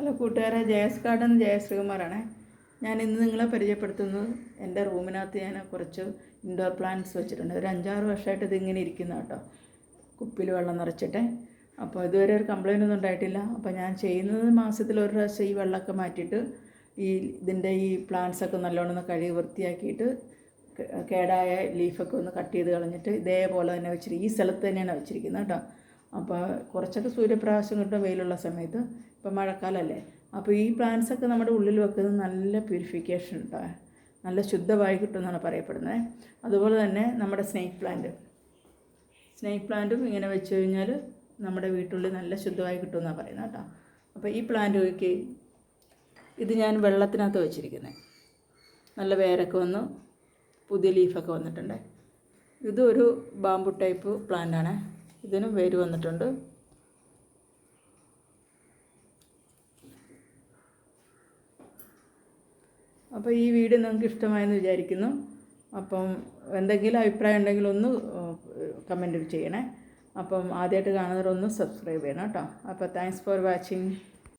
Hello കൂട്ടുകാരെ, Jayas garden ജയശ്രീകുമാറാണേ. ഞാൻ ഇന്ന് നിങ്ങളെ പരിചയപ്പെടുത്തുന്നത് എൻ്റെ റൂമിനകത്ത് ഞാൻ കുറച്ച് ഇൻഡോർ പ്ലാന്റ്സ് വെച്ചിട്ടുണ്ട്. ഒരു 5-6 വർഷമായിട്ട് ഇതിങ്ങനെ ഇരിക്കുന്ന കേട്ടോ, കുപ്പിയിൽ വെള്ളം നിറച്ചിട്ട്. അപ്പോൾ ഇതുവരെ ഒരു കംപ്ലയിൻ്റ് ഒന്നും ഉണ്ടായിട്ടില്ല. അപ്പോൾ ഞാൻ ചെയ്യുന്നത് മാസത്തിൽ ഒരു പ്രാവശ്യം ഈ വെള്ളമൊക്കെ മാറ്റിയിട്ട് ഇതിൻ്റെ ഈ പ്ലാന്റ്സൊക്കെ നല്ലോണം ഒന്ന് കഴുകി വൃത്തിയാക്കിയിട്ട് കേടായ ലീഫൊക്കെ ഒന്ന് കട്ട് ചെയ്ത് കളഞ്ഞിട്ട് ഇതേപോലെ തന്നെ വെച്ചിരിക്കും. ഈ സ്ഥലത്ത് തന്നെയാണ് വെച്ചിരിക്കുന്നത് കേട്ടോ. അപ്പോൾ കുറച്ചൊക്കെ സൂര്യപ്രകാശം കിട്ടും വെയിലുള്ള സമയത്ത്. ഇപ്പോൾ മഴക്കാലമല്ലേ, അപ്പോൾ ഈ പ്ലാന്റ്സൊക്കെ നമ്മുടെ ഉള്ളിൽ വെക്കുന്നത് നല്ല പ്യൂരിഫിക്കേഷൻ ഉണ്ടാകും, നല്ല ശുദ്ധമായി കിട്ടുമെന്നാണ് പറയപ്പെടുന്നത്. അതുപോലെ തന്നെ നമ്മുടെ സ്നേക്ക് പ്ലാന്റും ഇങ്ങനെ വെച്ച് കഴിഞ്ഞാൽ നമ്മുടെ വീട്ടുള്ളിൽ നല്ല ശുദ്ധമായി കിട്ടുമെന്നാണ് പറയുന്നത് കേട്ടോ. അപ്പോൾ ഈ പ്ലാന്റ് ഇത് ഞാൻ വെള്ളത്തിനകത്ത് വെച്ചിരിക്കുന്നത്, നല്ല വേരൊക്കെ വന്ന് പുതിയ ലീഫൊക്കെ വന്നിട്ടുണ്ട്. ഇതൊരു ബാമ്പു ടൈപ്പ് പ്ലാന്റാണ്, ഇതിനും വേര് വന്നിട്ടുണ്ട്. അപ്പോൾ ഈ വീഡിയോ നിങ്ങൾക്ക് ഇഷ്ടമായെന്ന് വിചാരിക്കുന്നു. അപ്പം എന്തെങ്കിലും അഭിപ്രായം ഉണ്ടെങ്കിൽ ഒന്ന് കമൻറ്റ് ചെയ്യണേ. അപ്പം ആദ്യമായിട്ട് കാണുന്നവരൊന്ന് സബ്സ്ക്രൈബ് ചെയ്യണം കേട്ടോ. അപ്പോൾ താങ്ക്സ് ഫോർ വാച്ചിങ്.